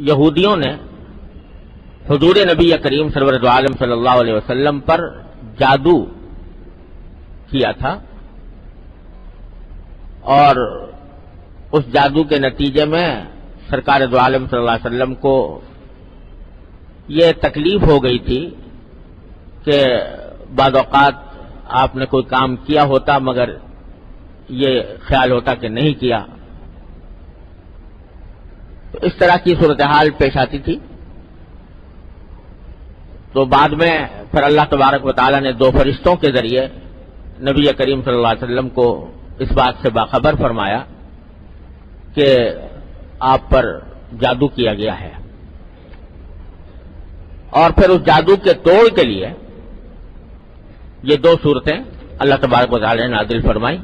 یہودیوں نے حضور نبی کریم سرور دو عالم صلی اللہ علیہ وسلم پر جادو کیا تھا، اور اس جادو کے نتیجے میں سرکار دو عالم صلی اللہ علیہ وسلم کو یہ تکلیف ہو گئی تھی کہ بعض اوقات آپ نے کوئی کام کیا ہوتا مگر یہ خیال ہوتا کہ نہیں کیا، تو اس طرح کی صورتحال پیش آتی تھی۔ تو بعد میں پھر اللہ تبارک و تعالیٰ نے دو فرشتوں کے ذریعے نبی کریم صلی اللہ علیہ وسلم کو اس بات سے باخبر فرمایا کہ آپ پر جادو کیا گیا ہے، اور پھر اس جادو کے توڑ کے لیے یہ دو صورتیں اللہ تبارک و تعالیٰ نے نازل فرمائی،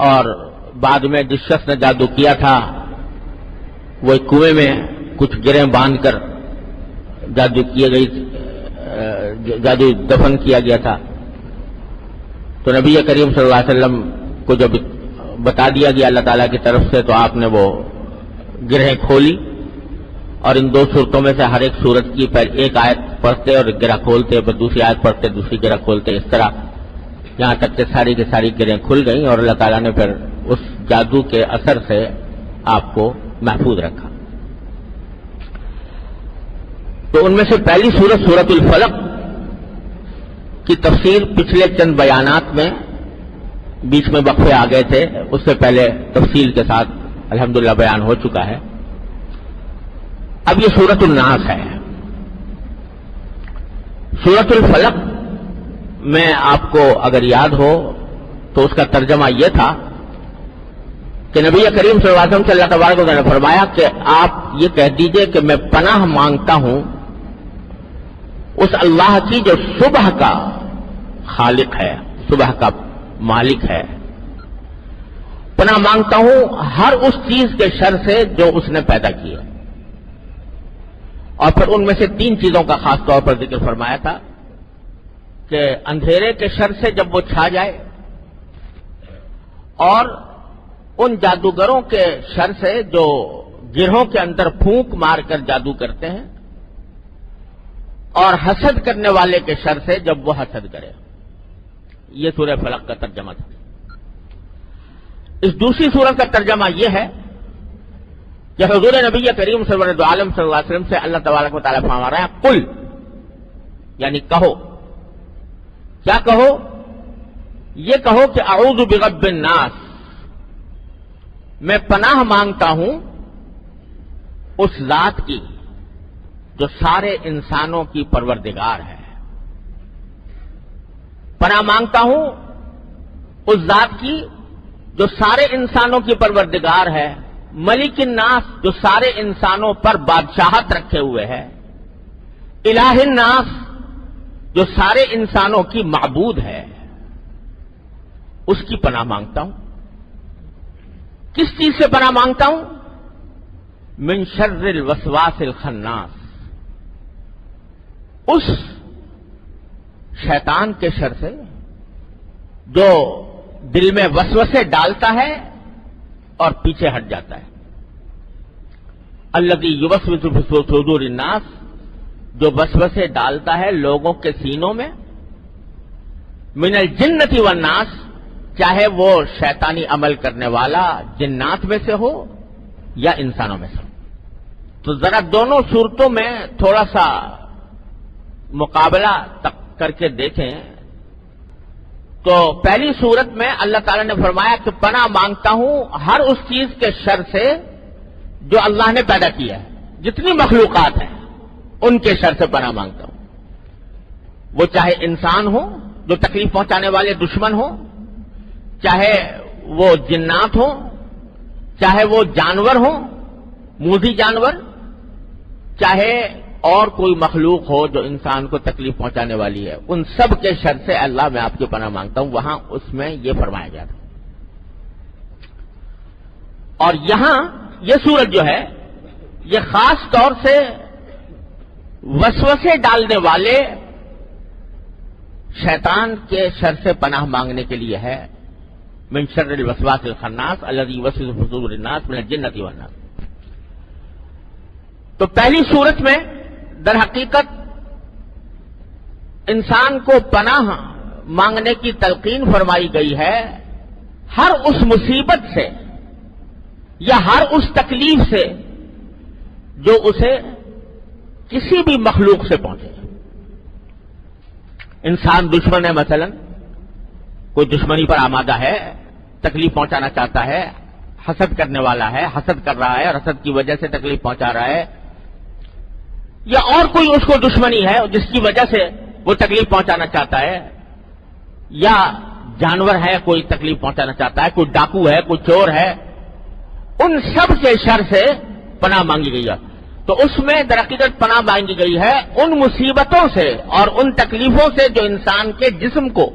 اور بعد میں جس شخص نے جادو کیا تھا وہ ایک کنویں میں کچھ گرہیں باندھ کر جادو دفن کیا گیا تھا۔ تو نبی کریم صلی اللہ علیہ وسلم کو جب بتا دیا گیا اللہ تعالیٰ کی طرف سے، تو آپ نے وہ گرہیں کھولی، اور ان دو صورتوں میں سے ہر ایک صورت کی پہلے ایک آیت پڑھتے اور گرہ کھولتے، پھر دوسری آیت پڑھتے دوسری گرہ کھولتے، اس طرح یہاں تک کہ ساری کی ساری گرہیں کھل گئیں، اور اللہ تعالیٰ نے پھر اس جادو کے اثر سے آپ کو محفوظ رکھا۔ تو ان میں سے پہلی سورت سورۃ الفلق کی تفسیر پچھلے چند بیانات میں بیچ میں وقفے آ گئے تھے، اس سے پہلے تفصیل کے ساتھ الحمدللہ بیان ہو چکا ہے۔ اب یہ سورۃ الناس ہے۔ سورۃ الفلق میں آپ کو اگر یاد ہو تو اس کا ترجمہ یہ تھا کہ نبی کریم صلی اللہ علیہ وسلم سے اللہ تبارک و تعالیٰ نے فرمایا کہ آپ یہ کہہ دیجئے کہ میں پناہ مانگتا ہوں اس اللہ کی جو صبح کا خالق ہے، صبح کا مالک ہے، پناہ مانگتا ہوں ہر اس چیز کے شر سے جو اس نے پیدا کی ہے۔ اور پھر ان میں سے تین چیزوں کا خاص طور پر ذکر فرمایا تھا کہ اندھیرے کے شر سے جب وہ چھا جائے، اور ان جادوگروں کے شر سے جو گرہوں کے اندر پھونک مار کر جادو کرتے ہیں، اور حسد کرنے والے کے شر سے جب وہ حسد کرے۔ یہ سورہ فلق کا ترجمہ تھا۔ اس دوسری سورت کا ترجمہ یہ ہے کہ حضور نبی کریم سرور دو عالم صلی اللہ علیہ وسلم سے اللہ تبارک و تعالیٰ فرما رہا ہے قل، یعنی کہو۔ کیا کہو؟ یہ کہو کہ اعوذ برب الناس، میں پناہ مانگتا ہوں اس ذات کی جو سارے انسانوں کی پروردگار ہے۔ پناہ مانگتا ہوں اس ذات کی جو سارے انسانوں کی پروردگار ہے، ملک الناس جو سارے انسانوں پر بادشاہت رکھے ہوئے ہے، الہ الناس جو سارے انسانوں کی معبود ہے، اس کی پناہ مانگتا ہوں۔ کس چیز سے پناہ مانگتا ہوں؟ من شر الوسواس الخناس، اس شیطان کے شر سے جو دل میں وسوسے ڈالتا ہے اور پیچھے ہٹ جاتا ہے۔ الذی یوسوس فی صدور الناس، جو وسوسے ڈالتا ہے لوگوں کے سینوں میں، من الجنۃ والناس، چاہے وہ شیطانی عمل کرنے والا جنات میں سے ہو یا انسانوں میں سے ہو۔ تو ذرا دونوں صورتوں میں تھوڑا سا مقابلہ کر کے دیکھیں تو پہلی صورت میں اللہ تعالیٰ نے فرمایا کہ پناہ مانگتا ہوں ہر اس چیز کے شر سے جو اللہ نے پیدا کیا ہے، جتنی مخلوقات ہیں ان کے شر سے پناہ مانگتا ہوں، وہ چاہے انسان ہو جو تکلیف پہنچانے والے دشمن ہو، چاہے وہ جنات ہوں، چاہے وہ جانور ہوں موذی جانور، چاہے اور کوئی مخلوق ہو جو انسان کو تکلیف پہنچانے والی ہے، ان سب کے شر سے اللہ میں آپ کی پناہ مانگتا ہوں۔ وہاں اس میں یہ فرمایا گیا تھا۔ اور یہاں یہ سورت جو ہے یہ خاص طور سے وسوسے ڈالنے والے شیطان کے شر سے پناہ مانگنے کے لیے ہے۔ من شر الوسواس الخناس الذی یوسوس فی صدور الناس من الجنۃ والناس۔ تو پہلی صورت میں در حقیقت انسان کو پناہ مانگنے کی تلقین فرمائی گئی ہے ہر اس مصیبت سے یا ہر اس تکلیف سے جو اسے کسی بھی مخلوق سے پہنچے. انسان دشمن ہے، مثلا کوئی دشمنی پر آمادہ ہے، تکلیف پہنچانا چاہتا ہے، حسد کرنے والا ہے، حسد کر رہا ہے اور حسد کی وجہ سے تکلیف پہنچا رہا ہے، یا اور کوئی اس کو دشمنی ہے جس کی وجہ سے وہ تکلیف پہنچانا چاہتا ہے، یا جانور ہے کوئی تکلیف پہنچانا چاہتا ہے، کوئی ڈاکو ہے، کوئی چور ہے، ان سب کے شر سے پناہ مانگی گئی ہے. تو اس میں در حقیقت پناہ مانگی گئی ہے ان مصیبتوں سے اور ان تکلیفوں سے جو انسان کے جسم کو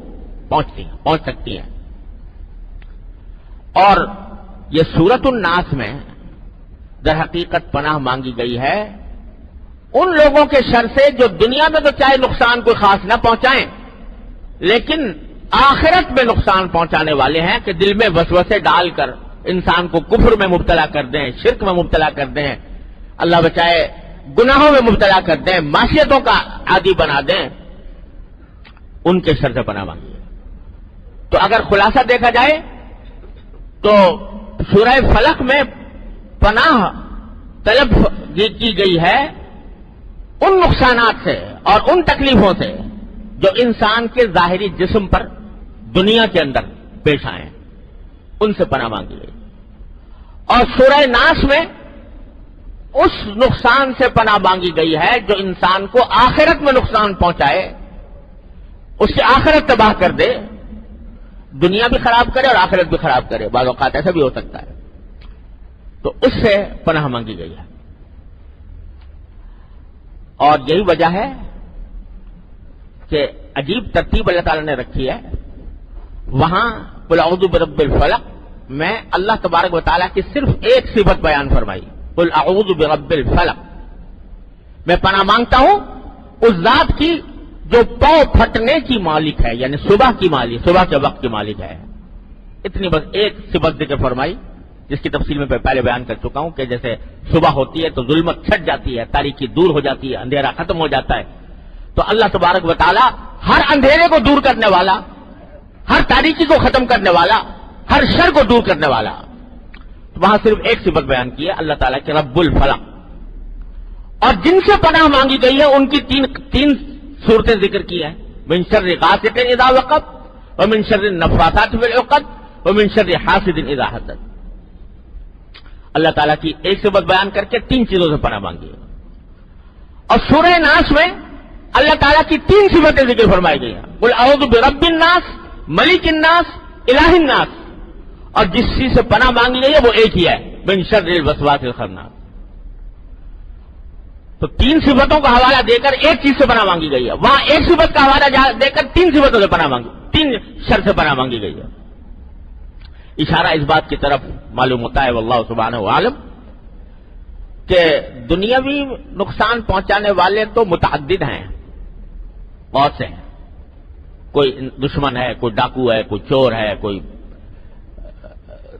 پہنچ سکتی ہیں. اور یہ سورۃ الناس میں در حقیقت پناہ مانگی گئی ہے ان لوگوں کے شر سے جو دنیا میں تو چاہے نقصان کوئی خاص نہ پہنچائیں لیکن آخرت میں نقصان پہنچانے والے ہیں کہ دل میں وسوسے ڈال کر انسان کو کفر میں مبتلا کر دیں، شرک میں مبتلا کر دیں، اللہ بچائے گناہوں میں مبتلا کر دیں، معصیتوں کا عادی بنا دیں، ان کے شر سے پناہ مانگی ہے. تو اگر خلاصہ دیکھا جائے تو سورہ فلق میں پناہ طلب کی گئی ہے ان نقصانات سے اور ان تکلیفوں سے جو انسان کے ظاہری جسم پر دنیا کے اندر پیش آئے، ان سے پناہ مانگی گئی. اور سورہ ناس میں اس نقصان سے پناہ مانگی گئی ہے جو انسان کو آخرت میں نقصان پہنچائے، اس کی آخرت تباہ کر دے، دنیا بھی خراب کرے اور آخرت بھی خراب کرے، بعض اوقات ایسا بھی ہو سکتا ہے. تو اس سے پناہ مانگی گئی ہے. اور یہی وجہ ہے کہ عجیب ترتیب اللہ تعالیٰ نے رکھی ہے. وہاں قل اعوذ برب الفلق میں اللہ تبارک و تعالیٰ کی صرف ایک صفت بیان فرمائی، قل اعوذ برب الفلق، میں پناہ مانگتا ہوں اس ذات کی جو پاؤں پھٹنے کی مالک ہے، یعنی صبح کی مالک، صبح کے وقت کی مالک ہے. اتنی بس ایک صفت ذکر فرمائی جس کی تفصیل میں پہلے بیان کر چکا ہوں کہ جیسے صبح ہوتی ہے تو ظلمت چھٹ جاتی ہے، تاریکی دور ہو جاتی ہے، اندھیرا ختم ہو جاتا ہے. تو اللہ تبارک و تعالیٰ ہر اندھیرے کو دور کرنے والا، ہر تاریکی کو ختم کرنے والا، ہر شر کو دور کرنے والا. وہاں صرف ایک صفت بیان کی ہے اللہ تعالیٰ کے رب الفلق. اور جن سے پناہ مانگی گئی ہے ان کی تین صورتیں ذکر کی ہیں، من شر غاسق اذا وقب ومن شر النفاثات فی العقد ومن شر حاسد اذا حسد. اللہ تعالیٰ کی ایک صفت بیان کر کے تین چیزوں سے پناہ مانگی ہے. اور سورہ ناس میں اللہ تعالیٰ کی تین صفتیں ذکر فرمائی گئی ہیں، قل اعوذ برب الناس، ملک الناس، الہ الناس. اور جس چیز سے پناہ مانگی گئی ہے وہ ایک ہی ہے، من شر الوسواس الخناس. تو تین صفتوں کا حوالہ دے کر ایک چیز سے پناہ مانگی گئی ہے، وہاں ایک صفت کا حوالہ دے کر تین صفتوں سے پناہ مانگی، تین شر سے پناہ مانگی گئی ہے. اشارہ اس بات کی طرف معلوم ہوتا ہے واللہ سبحانہ عالم کہ دنیاوی نقصان پہنچانے والے تو متعدد ہیں، بہت سے ہیں. کوئی دشمن ہے، کوئی ڈاکو ہے، کوئی چور ہے، کوئی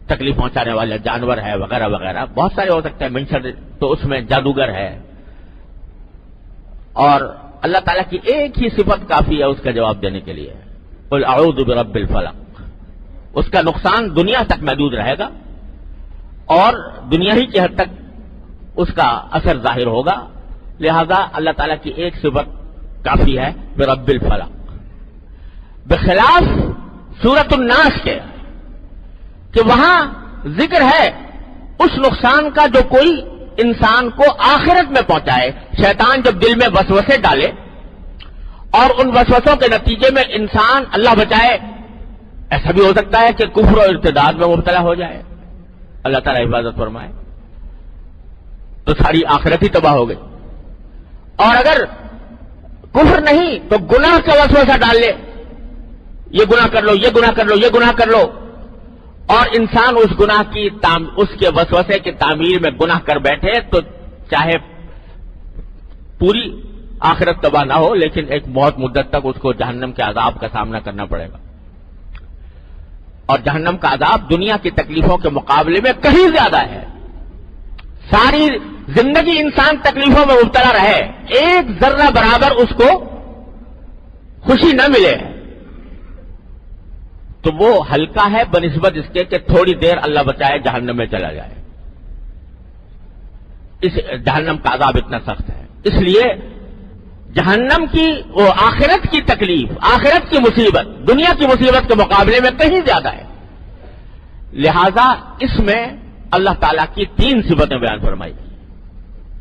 تکلیف پہنچانے والا جانور ہے، وغیرہ وغیرہ بہت سارے ہو سکتے ہیں. منشر تو اس میں جادوگر ہے. اور اللہ تعالیٰ کی ایک ہی صفت کافی ہے اس کا جواب دینے کے لیے، قل اعوذ برب الفلق. اس کا نقصان دنیا تک محدود رہے گا اور دنیا ہی کی حد تک اس کا اثر ظاہر ہوگا. لہذا اللہ تعالیٰ کی ایک صفت کافی ہے، برب الفلق. بخلاف سورۃ الناس کے کہ وہاں ذکر ہے اس نقصان کا جو کوئی انسان کو آخرت میں پہنچائے. شیطان جب دل میں وسوسے ڈالے اور ان وسوسوں کے نتیجے میں انسان، اللہ بچائے، ایسا بھی ہو سکتا ہے کہ کفر اور ارتداد میں مبتلا ہو جائے، اللہ تعالیٰ حفاظت فرمائے، تو ساری آخرت ہی تباہ ہو گئی. اور اگر کفر نہیں تو گناہ کا وسوسہ ڈال لے، یہ گناہ کر لو، یہ گناہ کر لو، یہ گناہ کر لو، اور انسان اس گناہ کی اس کے وسوسے کی تعمیر میں گناہ کر بیٹھے تو چاہے پوری آخرت تباہ نہ ہو لیکن ایک بہت مدت تک اس کو جہنم کے عذاب کا سامنا کرنا پڑے گا. اور جہنم کا عذاب دنیا کی تکلیفوں کے مقابلے میں کہیں زیادہ ہے. ساری زندگی انسان تکلیفوں میں مبتلا رہے، ایک ذرہ برابر اس کو خوشی نہ ملے، تو وہ ہلکا ہے بنسبت اس کے کہ تھوڑی دیر اللہ بچائے جہنم میں چلا جائے۔ اس جہنم کا عذاب اتنا سخت ہے، اس لیے جہنم کی وہ آخرت کی تکلیف، آخرت کی مصیبت دنیا کی مصیبت کے مقابلے میں کہیں زیادہ ہے۔ لہذا اس میں اللہ تعالیٰ کی 3 صفتیں بیان فرمائی گئی۔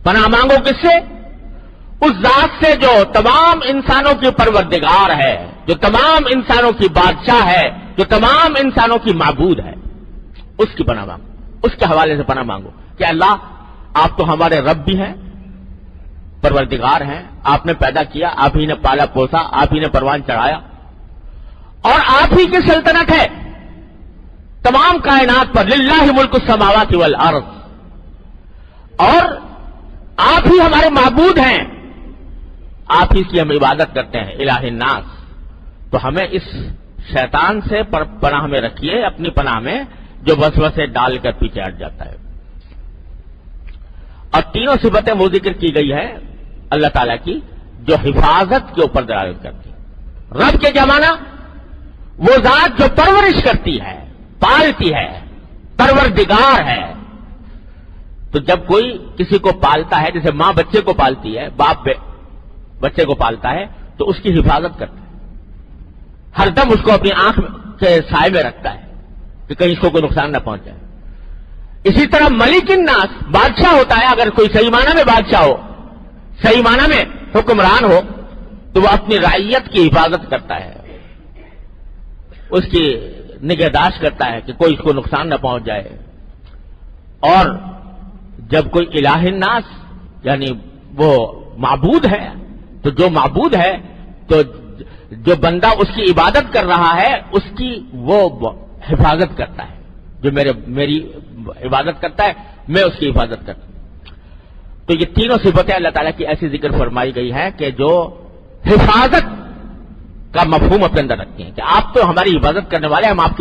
پناہ مانگو کس سے؟ اس ذات سے جو تمام انسانوں کی پروردگار ہے، جو تمام انسانوں کی بادشاہ ہے، جو تمام انسانوں کی معبود ہے، اس کی پناہ مانگو، اس کے حوالے سے پناہ مانگو کہ اللہ آپ تو ہمارے رب بھی ہیں، پروردگار ہیں، آپ نے پیدا کیا، آپ ہی نے پالا پوسا، آپ ہی نے پروان چڑھایا، اور آپ ہی کی سلطنت ہے تمام کائنات پر، للہ ملک السماوات والارض، اور آپ ہی ہمارے معبود ہیں، آپ ہی کی ہم عبادت کرتے ہیں، الہ الناس۔ تو ہمیں اس شیطان سے پناہ میں رکھیے، اپنی پناہ میں، جو وسوسے ڈال کر پیچھے ہٹ جاتا ہے۔ اور 3 صفتیں وہ ذکر کی گئی ہے اللہ تعالیٰ کی جو حفاظت کے اوپر دلالت کرتی ہے۔ رب کے کیا معنی؟ وہ ذات جو پرورش کرتی ہے، پالتی ہے، پروردگار ہے۔ تو جب کوئی کسی کو پالتا ہے، جیسے ماں بچے کو پالتی ہے، باپ بچے کو پالتا ہے، تو اس کی حفاظت کرتا ہے، ہر دم اس کو اپنی آنکھ کے سائے میں رکھتا ہے کہ کہیں اس کو کوئی نقصان نہ پہنچے۔ اسی طرح ملک الناس بادشاہ ہوتا ہے، اگر کوئی صحیح معنی میں بادشاہ ہو، صحیح معنی میں حکمران ہو، تو وہ اپنی رعیت کی حفاظت کرتا ہے، اس کی نگہداشت کرتا ہے کہ کوئی اس کو نقصان نہ پہنچ جائے۔ اور جب کوئی الہ الناس یعنی وہ معبود ہے، تو جو معبود ہے، تو جو بندہ اس کی عبادت کر رہا ہے اس کی وہ حفاظت کرتا ہے، جو میری عبادت کرتا ہے میں اس کی حفاظت کرتا ہوں۔ تو یہ 3 صفتیں اللہ تعالیٰ کی ایسی ذکر فرمائی گئی ہیں کہ جو حفاظت کا مفہوم اپنے اندر رکھتی ہیں کہ آپ تو ہماری حفاظت کرنے والے، ہم آپ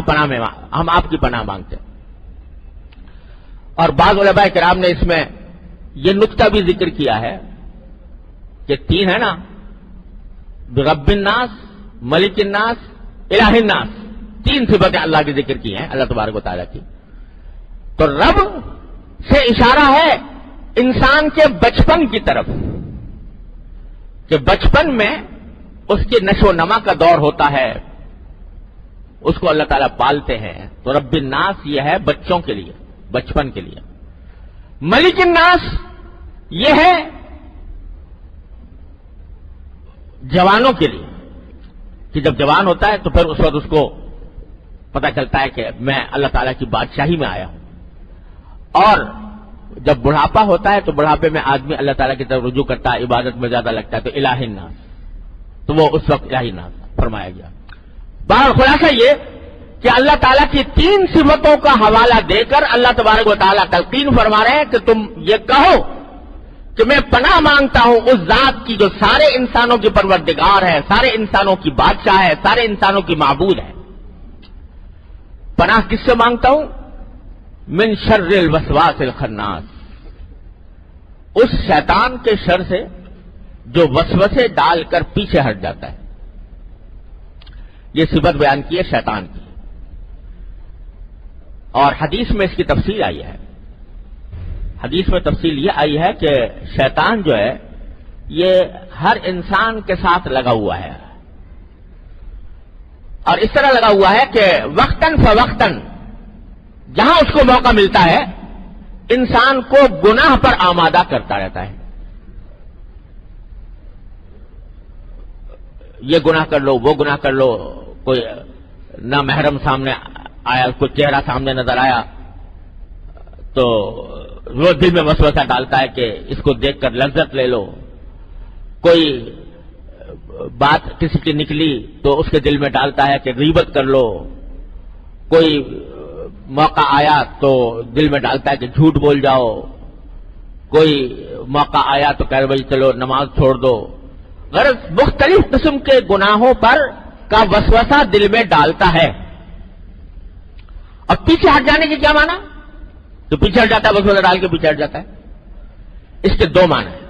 کی پناہ مانگتے ہیں۔ اور بعض علماء کرام نے اس میں یہ نقطہ بھی ذکر کیا ہے کہ 3 ہے نا، رب الناس، ملک الناس، الہ الناس، 3 صفتیں اللہ کی ذکر کی ہیں اللہ تبارک و تعالیٰ کی۔ تو رب سے اشارہ ہے انسان کے بچپن کی طرف، کہ بچپن میں اس کے نشو و نما کا دور ہوتا ہے، اس کو اللہ تعالیٰ پالتے ہیں۔ تو رب الناس یہ ہے بچوں کے لیے، بچپن کے لیے۔ ملک الناس یہ ہے جوانوں کے لیے، کہ جب جوان ہوتا ہے تو پھر اس وقت اس کو پتہ چلتا ہے کہ میں اللہ تعالیٰ کی بادشاہی میں آیا ہوں۔ اور جب بڑھاپا ہوتا ہے تو بڑھاپے میں آدمی اللہ تعالیٰ کی طرف رجوع کرتا ہے، عبادت میں زیادہ لگتا ہے، تو الہ الناس، تو وہ اس وقت الہ الناس فرمایا گیا۔ بہر خلاصہ یہ کہ اللہ تعالیٰ کی 3 صفتوں کا حوالہ دے کر اللہ تبارک و تعالیٰ تلقین فرما رہے ہیں کہ تم یہ کہو کہ میں پناہ مانگتا ہوں اس ذات کی جو سارے انسانوں کی پروردگار ہے، سارے انسانوں کی بادشاہ ہے، سارے انسانوں کی معبود ہے۔ پناہ کس سے مانگتا ہوں؟ من شر الوسواس الخناس، اس شیطان کے شر سے جو وسوسے ڈال کر پیچھے ہٹ جاتا ہے۔ یہ صفت بیان کی ہے شیطان کی، اور حدیث میں اس کی تفصیل آئی ہے۔ حدیث میں تفصیل یہ آئی ہے کہ شیطان جو ہے یہ ہر انسان کے ساتھ لگا ہوا ہے، اور اس طرح لگا ہوا ہے کہ وقتاً فوقتاً جہاں اس کو موقع ملتا ہے انسان کو گناہ پر آمادہ کرتا رہتا ہے۔ یہ گناہ کر لو، وہ گناہ کر لو، کوئی نہ محرم سامنے آیا، کوئی چہرہ سامنے نظر آیا تو وہ دل میں وسوسہ ڈالتا ہے کہ اس کو دیکھ کر لذت لے لو، کوئی بات کسی کی نکلی تو اس کے دل میں ڈالتا ہے کہ غیبت کر لو، کوئی موقع آیا تو دل میں ڈالتا ہے کہ جھوٹ بول جاؤ، کوئی موقع آیا تو کہہ بھائی چلو نماز چھوڑ دو۔ غرض مختلف قسم کے گناہوں پر کا وسوسہ دل میں ڈالتا ہے، اور پیچھے ہٹ جانے کی کیا معنی؟ تو پیچھے ہٹ جاتا ہے، وسوسہ ڈال کے پیچھے ہٹ جاتا ہے۔ اس کے دو معنی ہیں.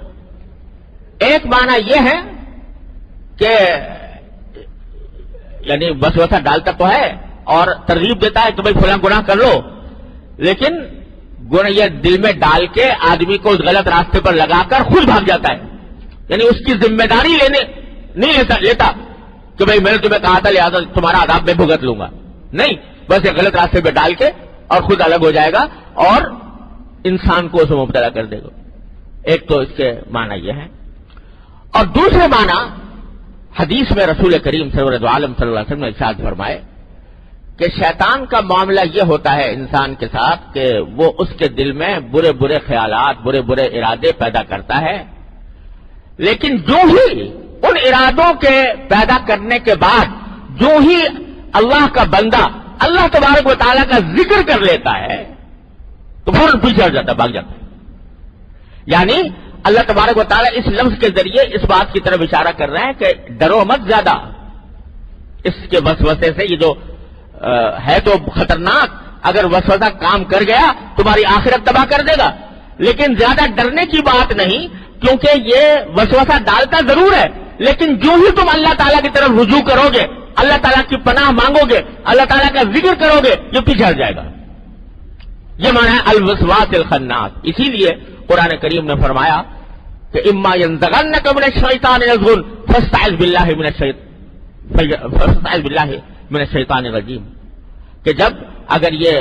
ایک معنی یہ ہے کہ یعنی وسوسہ ڈالتا تو ہے اور ترغیب دیتا ہے کہ بھائی فلاں گناہ کر لو، لیکن گناہ یہ دل میں ڈال کے آدمی کو اس غلط راستے پر لگا کر خود بھاگ جاتا ہے. یعنی اس کی ذمہ داری نہیں لیتا کہ بھائی میں نے تمہیں کہا تھا لہٰذا تمہارا عذاب میں بھگت لوں گا. نہیں، بس یہ غلط راستے پہ ڈال کے اور خود الگ ہو جائے گا اور انسان کو اس میں مبتلا کر دے گا. ایک تو اس کے معنی یہ ہے. اور دوسرے معنی حدیث میں رسول کریم سرور عالم صلی اللہ علیہ وسلم نے ارشاد فرمائے کہ شیطان کا معاملہ یہ ہوتا ہے انسان کے ساتھ کہ وہ اس کے دل میں برے برے خیالات، برے برے ارادے پیدا کرتا ہے، لیکن جو ہی ان ارادوں کے پیدا کرنے کے بعد جو ہی اللہ کا بندہ اللہ تبارک و تعالیٰ کا ذکر کر لیتا ہے تو فوراً پیچھے ہٹ جاتا ہے، بھاگ جاتا ہے. یعنی اللہ تبارک و تعالیٰ اس لفظ کے ذریعے اس بات کی طرف اشارہ کر رہے ہیں کہ ڈرو مت زیادہ اس کے وسوسے سے. یہ جو ہے تو خطرناک، اگر وسوسہ کام کر گیا تمہاری آخرت تباہ کر دے گا، لیکن زیادہ ڈرنے کی بات نہیں، کیونکہ یہ وسوسہ ڈالتا ضرور ہے، لیکن جو ہی تم اللہ تعالیٰ کی طرف رجوع کرو گے، اللہ تعالیٰ کی پناہ مانگو گے، اللہ تعالیٰ کا ذکر کرو گے، یہ پیچھے ہٹ جائے گا. یہ معنی ہے الوسواس الخناس. اسی لیے قرآن کریم نے فرمایا کہ اما ينزغنك من الشیطان نزغ فاستعذ باللہ من الشیطان الرجیم، کہ جب اگر یہ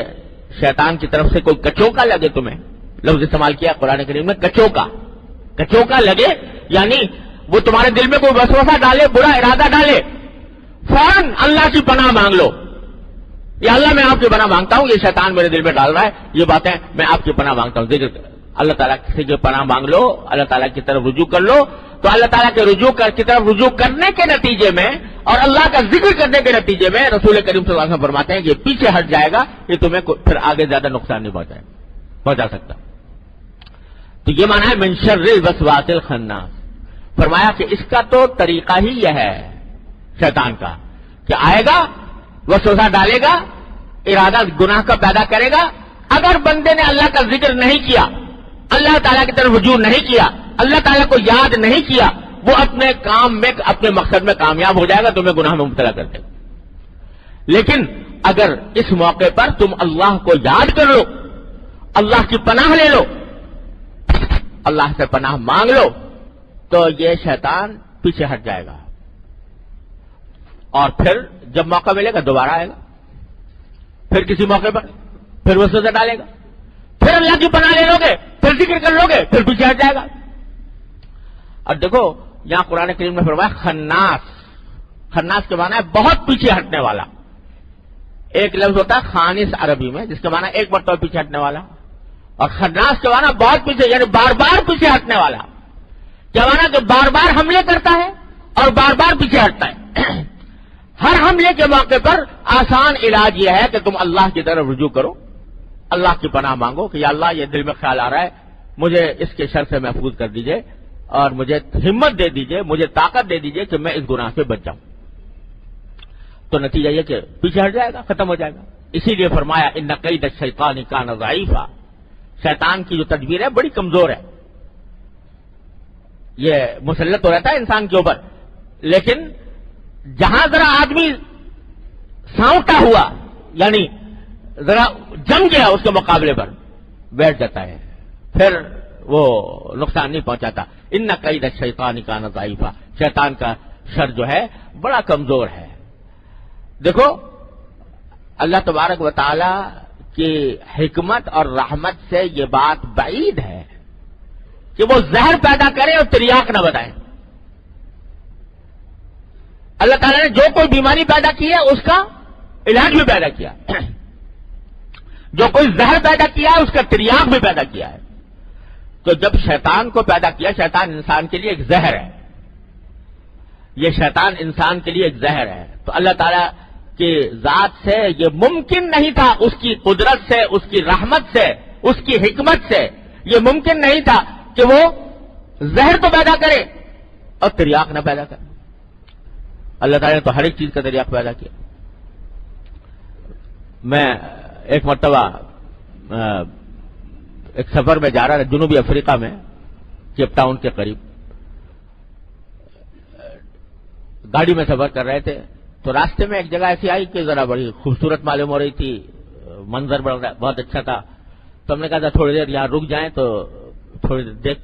شیطان کی طرف سے کوئی کچوکا لگے، تمہیں لفظ استعمال کیا قرآن کریم میں کچوکا لگے، یعنی وہ تمہارے دل میں کوئی وسوسہ ڈالے، برا ارادہ ڈالے، فوراً اللہ کی پناہ مانگ لو. یا اللہ میں آپ کی پناہ مانگتا ہوں، یہ شیطان میرے دل میں ڈال رہا ہے یہ باتیں، میں آپ کی پناہ مانگتا ہوں. ذکر اللہ تعالیٰ سے جو پناہ مانگ لو، اللہ تعالیٰ کی طرف رجوع کر لو، تو اللہ تعالیٰ کے کی طرف رجوع کرنے کے نتیجے میں اور اللہ کا ذکر کرنے کے نتیجے میں رسول کریم صلی اللہ علیہ وسلم فرماتے ہیں کہ یہ پیچھے ہٹ جائے گا، یہ تمہیں پھر آگے زیادہ نقصان نہیں پہنچا سکتا. تو یہ مانا ہے من شر الوسواس الخناس. فرمایا کہ اس کا تو طریقہ ہی یہ ہے شیطان کا کہ آئے گا، وسوسہ ڈالے گا، ارادہ گناہ کا پیدا کرے گا. اگر بندے نے اللہ کا ذکر نہیں کیا، اللہ تعالیٰ کی طرف رجوع نہیں کیا، اللہ تعالیٰ کو یاد نہیں کیا، وہ اپنے کام میں اپنے مقصد میں کامیاب ہو جائے گا، تمہیں گناہ میں مبتلا کر دے گا. لیکن اگر اس موقع پر تم اللہ کو یاد کر لو، اللہ کی پناہ لے لو، اللہ سے پناہ مانگ لو، تو یہ شیطان پیچھے ہٹ جائے گا اور پھر جب موقع ملے گا دوبارہ آئے گا، پھر کسی موقع پر پھر وسوسہ ڈالے گا، پھر اللہ کی پناہ لے لو گے، پھر ذکر کر لو گے، پھر پیچھے ہٹ جائے گا. اور دیکھو یہاں قرآن کریم نے فرمایا خناس کے معنی ہے بہت پیچھے ہٹنے والا. ایک لفظ ہوتا ہے خانس عربی میں جس کے معنی ایک مرتبہ پیچھے ہٹنے والا، اور خناس کے معنی بہت پیچھے یعنی بار بار پیچھے ہٹنے والا. کیا معنی کہ بار بار حملے کرتا ہے اور بار بار پیچھے ہٹتا ہے. ہر حملے کے موقع پر آسان علاج یہ ہے کہ تم اللہ کی طرف رجوع کرو، اللہ کی پناہ مانگو کہ یا اللہ یہ دل میں خیال آ رہا ہے، مجھے اس کے شر سے محفوظ کر دیجئے اور مجھے ہمت دے دیجئے، مجھے طاقت دے دیجئے کہ میں اس گناہ سے بچ جاؤں. تو نتیجہ یہ کہ پیچھے ہٹ جائے گا، ختم ہو جائے گا. اسی لیے فرمایا ان کید الشیطان کان ضعیفا، شیطان کی جو تدبیر ہے بڑی کمزور ہے. یہ مسلط تو رہتا ہے انسان کے اوپر، لیکن جہاں ذرا آدمی سانوٹا ہوا یعنی ذرا جم گیا اس کے مقابلے پر بیٹھ جاتا ہے، پھر وہ نقصان نہیں پہنچاتا. ان کید الشیطان کان ضعیفا، شیطان کا شر جو ہے بڑا کمزور ہے. دیکھو اللہ تبارک و تعالی کی حکمت اور رحمت سے یہ بات بعید ہے کہ وہ زہر پیدا کرے اور تریاق نہ بتائے. اللہ تعالیٰ نے جو کوئی بیماری پیدا کی ہے اس کا علاج بھی پیدا کیا، جو کوئی زہر پیدا کیا ہے اس کا تریاق بھی پیدا کیا ہے. تو جب شیطان کو پیدا کیا، شیطان انسان کے لیے ایک زہر ہے، یہ شیطان انسان کے لیے ایک زہر ہے. تو اللہ تعالیٰ کی ذات سے یہ ممکن نہیں تھا، اس کی قدرت سے، اس کی رحمت سے، اس کی حکمت سے یہ ممکن نہیں تھا کہ وہ زہر تو پیدا کرے اور تریاق نہ پیدا کرے. اللہ تعالیٰ نے تو ہر ایک چیز کا تریاق پیدا کیا. میں ایک مرتبہ ایک سفر میں جا رہا تھا جنوبی افریقہ میں، کیپ ٹاؤن کے قریب گاڑی میں سفر کر رہے تھے تو راستے میں ایک جگہ ایسی آئی کہ ذرا بڑی خوبصورت معلوم ہو رہی تھی، منظر بہت اچھا تھا، تو ہم نے کہا تھا تھوڑی دیر یہاں رک جائیں تو تھوڑی دیر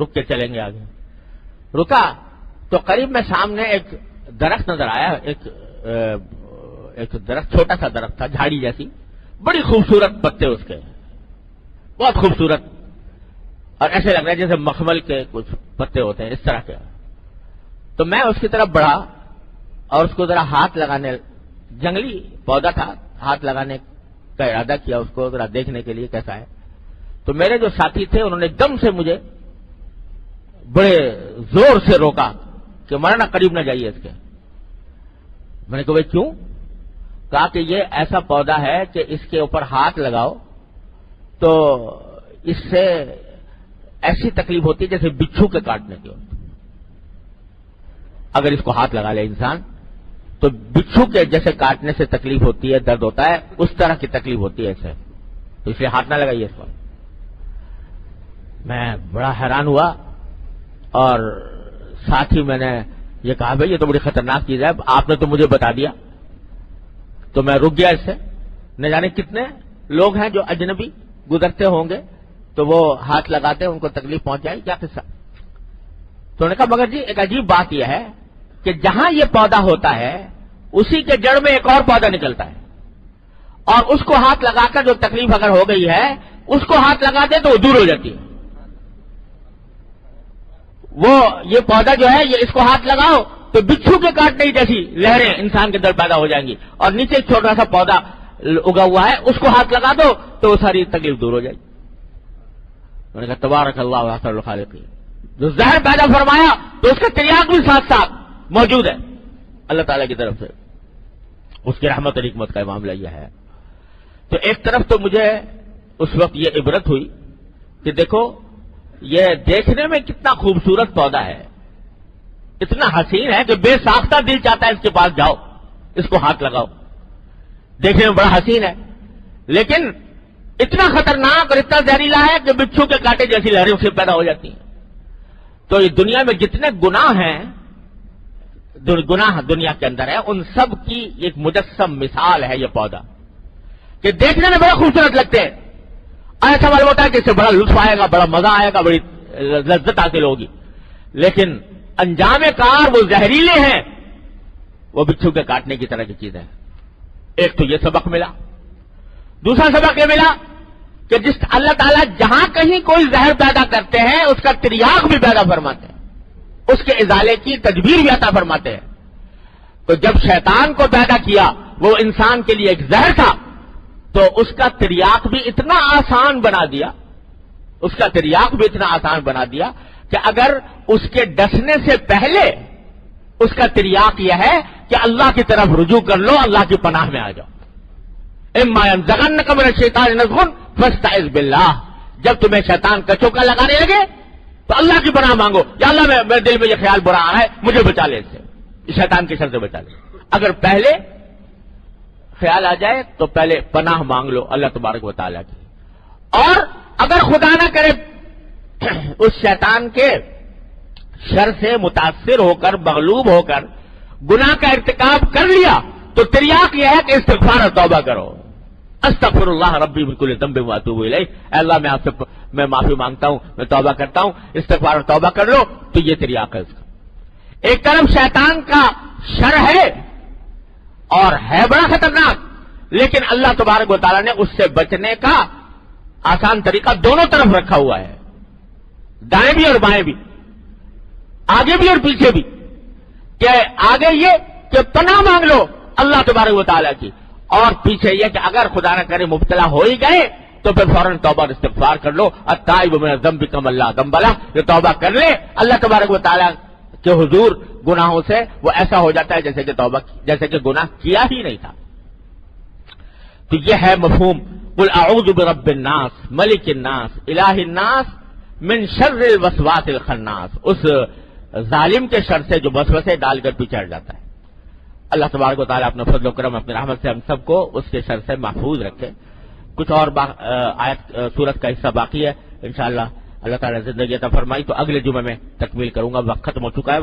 رک کے چلیں گے آگے۔ رکا تو قریب میں سامنے ایک درخت نظر آیا، ایک درخت، چھوٹا سا درخت تھا، جھاڑی جیسی، بڑی خوبصورت پتے اس کے، بہت خوبصورت، اور ایسے لگ رہا ہے جیسے مخمل کے کچھ پتے ہوتے ہیں اس طرح کے۔ تو میں اس کی طرف بڑھا اور اس کو ذرا ہاتھ لگانے، جنگلی پودا تھا، ہاتھ لگانے کا ارادہ کیا اس کو ذرا دیکھنے کے لیے کیسا ہے۔ تو میرے جو ساتھی تھے انہوں نے ایک دم سے مجھے بڑے زور سے روکا کہ مولانا قریب نہ جائیے اس کے۔ میں نے کہا بھائی کیوں؟ کہا کہ یہ ایسا پودا ہے کہ اس کے اوپر ہاتھ لگاؤ تو اس سے ایسی تکلیف ہوتی ہے جیسے بچھو کے کاٹنے کی ہوتی۔ اگر اس کو ہاتھ لگا لے انسان تو بچھو کے جیسے کاٹنے سے تکلیف ہوتی ہے، درد ہوتا ہے، اس طرح کی تکلیف ہوتی ہے اسے، تو اس لیے ہاتھ نہ لگائیے اس پر۔ میں بڑا حیران ہوا اور ساتھ ہی میں نے یہ کہا بھائی یہ تو بڑی خطرناک چیز ہے، آپ نے تو مجھے بتا دیا۔ تو میں رک گیا اس سے، نہ جانے کتنے لوگ ہیں جو اجنبی گزرتے ہوں گے تو وہ ہاتھ لگاتے ہیں ان کو تکلیف پہنچ جائے، کیا قصہ۔ تو انہوں نے کہا مگر جی ایک عجیب بات یہ ہے کہ جہاں یہ پودا ہوتا ہے اسی کے جڑ میں ایک اور پودا نکلتا ہے، اور اس کو ہاتھ لگا کر جو تکلیف اگر ہو گئی ہے اس کو ہاتھ لگا دے تو وہ دور ہو جاتی ہے۔ وہ یہ پودا جو ہے یہ اس کو ہاتھ لگاؤ تو بچھو کے کاٹنے کی جیسی لہریں انسان کے اندر پیدا ہو جائیں گی، اور نیچے ایک چھوٹا سا پودا اگا ہوا ہے اس کو ہاتھ لگا دو تو وہ ساری تکلیف دور ہو جائے گی۔ میں نے کہا تبارک اللہ احسن الخالقین، جو زہر پیدا فرمایا تو اس کا تریاق بھی ساتھ ساتھ موجود ہے اللہ تعالیٰ کی طرف سے، اس کی رحمت اور حکمت کا معاملہ یہ ہے۔ تو ایک طرف تو مجھے اس وقت یہ عبرت ہوئی کہ دیکھو یہ دیکھنے میں کتنا خوبصورت پودا ہے، اتنا حسین ہے کہ بے ساختہ دل چاہتا ہے اس کے پاس جاؤ، اس کو ہاتھ لگاؤ، دیکھنے میں بڑا حسین ہے، لیکن اتنا خطرناک اور اتنا زہریلا ہے کہ بچھو کے کاٹے جیسی لہریں اسے پیدا ہو جاتی ہیں۔ تو یہ دنیا میں جتنے گناہ ہیں، گناہ دنیا کے اندر ہے، ان سب کی ایک مجسم مثال ہے یہ پودا، کہ دیکھنے میں بڑا خوبصورت لگتے ہیں، ایسا معلوم ہوتا ہے کہ اس سے بڑا لطف آئے گا، بڑا مزہ آئے گا، بڑی لذت حاصل ہوگی، لیکن انجام کار وہ زہریلے ہیں، وہ بچھو کے کاٹنے کی طرح کی چیز ہے۔ ایک تو یہ سبق ملا، دوسرا سبق یہ ملا کہ جس اللہ تعالیٰ جہاں کہیں کوئی زہر پیدا کرتے ہیں اس کا تریاق بھی پیدا فرماتے ہیں، اس کے ازالے کی تدبیر بھی عطا فرماتے ہیں۔ تو جب شیطان کو پیدا کیا وہ انسان کے لیے ایک زہر تھا، تو اس کا تریاق بھی اتنا آسان بنا دیا، اس کا تریاق بھی اتنا آسان بنا دیا کہ اگر اس کے ڈسنے سے پہلے اس کا تریاق یہ ہے کہ اللہ کی طرف رجوع کر لو، اللہ کی پناہ میں آ جاؤ۔ اما ينزغنك من الشيطان نزغ فاستعذ بالله، جب تمہیں شیطان کچوکا لگانے لگے تو اللہ کی پناہ مانگو، یا اللہ میرے دل میں یہ خیال برا آ رہا ہے، مجھے بچا لے اس سے، شیطان کے شر سے بچا لے۔ اگر پہلے خیال آ جائے تو پہلے پناہ مانگ لو اللہ تبارک و تعالیٰ کی، اور اگر خدا نہ کرے اس شیطان کے شر سے متاثر ہو کر، مغلوب ہو کر گناہ کا ارتکاب کر لیا تو تریاق یہ ہے کہ استغفار اور توبہ کرو۔ استغفر اللہ ربی من کل ذنب واتوب الیہ، اے اللہ میں آپ سے میں معافی مانگتا ہوں، میں توبہ کرتا ہوں، استغفار اور توبہ کر لو، تو یہ تریاق ہے اس کا۔ ایک طرف شیطان کا شر ہے اور ہے بڑا خطرناک، لیکن اللہ تبارک و تعالیٰ نے اس سے بچنے کا آسان طریقہ دونوں طرف رکھا ہوا ہے، دائیں بھی اور بائیں بھی، آگے بھی اور پیچھے بھی، کہ آگے یہ کہ پناہ مانگ لو اللہ تبارک و تعالیٰ کی، اور پیچھے یہ کہ اگر خدا نہ کرے مبتلا ہو ہی گئے تو پھر فوراً توبہ اور استغفار کر لو، التائب من الذنب کمن لا ذنب لہ، جو توبہ کر لے اللہ تبارک و تعالیٰ کے حضور گناہوں سے وہ ایسا ہو جاتا ہے جیسے کہ توبہ، جیسے کہ گناہ کیا ہی نہیں تھا۔ تو یہ ہے مفہوم قل اعوذ برب الناس ملک الناس الہ الناس من شر الوسواس الخناس، اس ظالم کے شر سے جو وسوسے ڈال کر پیچھے ہٹ جاتا ہے۔ اللہ تبارک و تعالیٰ اپنے فضل و کرم، اپنی رحمت سے ہم سب کو اس کے شر سے محفوظ رکھے۔ کچھ اور آیت سورت کا حصہ باقی ہے، انشاءاللہ اللہ تعالیٰ زندگی عطا فرمائی تو اگلے جمعے میں تکمیل کروں گا. وقت ختم ہو چکا ہے.